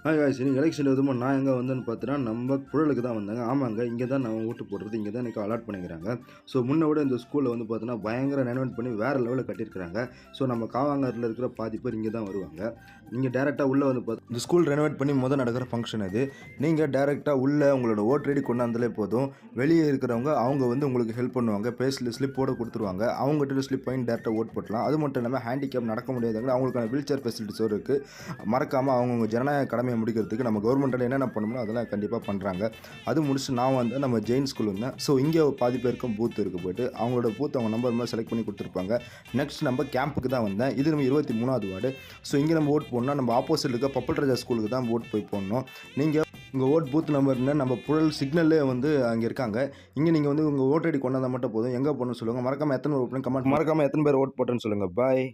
Guys இன்னைக்கு election எதுவுமே நான் எங்கே வந்தேன்னு பார்த்தீங்கன்னா நம்ம புழலுக்கு தான் வந்தாங்க. ஆமாங்க, இங்கே தான் நான் ஓட்டு போடுறது, இங்கே தான் எனக்கு அலாட் பண்ணிக்கிறாங்க. ஸோ முன்ன விட இந்த ஸ்கூலில் வந்து பார்த்தீங்கன்னா பயங்கர ரெனோவேட் பண்ணி வேறு லெவலில் கட்டியிருக்கிறாங்க. ஸோ நம்ம காவாங்கரில் இருக்கிற பாதி பேர் இங்கே தான் வருவாங்க. நீங்கள் டேரெக்டாக உள்ளே வந்து பார்த்து இந்த ஸ்கூல் ரெனோவேட் பண்ணி நடக்கிற ஃபங்க்ஷன் அது. நீங்கள் டேரெக்டாக உள்ளே உங்களோட ஓட் ரெடி கொண்டாந்தாலே போதும். வெளியே இருக்கிறவங்க அவங்க வந்து உங்களுக்கு ஹெல்ப் பண்ணுவாங்க. பேஸில் ஸ்லிப்போடு கொடுத்துருவாங்க. அவங்ககிட்ட ஸ்லிப் வாங்கி டேரெக்டாக ஓட் போட்டலாம். அது மட்டும் இல்லாமல் ஹேண்டிகேப் நடக்க முடியாதவங்க அவங்களுக்கான வீல் சேர் ஃபெசிலிட்டிஸும் இருக்குது. மறக்காமல் அவங்கவுங்க ஜனநாயக கடமையை முடிக்கிறதுக்கு நம்ம கவர்மெண்ட்டில் என்னென்ன பண்ணணுமோ அதெல்லாம் கண்டிப்பாக பண்ணுறாங்க. அது முடிச்சு நான் வந்து நம்ம ஜெயின் ஸ்கூல் வந்தேன். ஸோ இங்கே பாதி பேருக்கும் பூத் இருக்குது. போய்ட்டு அவங்களோட பூத் அவங்க நம்பர் மாதிரி செலக்ட் பண்ணி கொடுத்துருப்பாங்க. நெக்ஸ்ட் நம்ம கேம்புக்கு தான் வந்தேன். இது நம்ம 23வது வார்டு. ஸோ இங்கே நம்ம ஓட் போடணும். நம்ம ஆப்போசிட் இருக்க பப்பல் ராஜா ஸ்கூலுக்கு தான் ஓட் போய் போடணும். நீங்கள் உங்கள் ஓட் பூத் நம்பர்னு நம்ம புழல் சிக்னல்லே வந்து அங்கே இருக்காங்க. இங்கே நீங்கள் வந்து உங்கள் ஓட் ஐடி கொண்டாந்தால் மட்டும் போதும். எங்கே போடணும்னு சொல்லுங்கள். மறக்காமல் எத்தனை ஓட் பண்ணி கமெண்ட் மறக்காமல் எத்தனை பேர் ஓட் போட்டேன்னு சொல்லுங்கள். பாய்.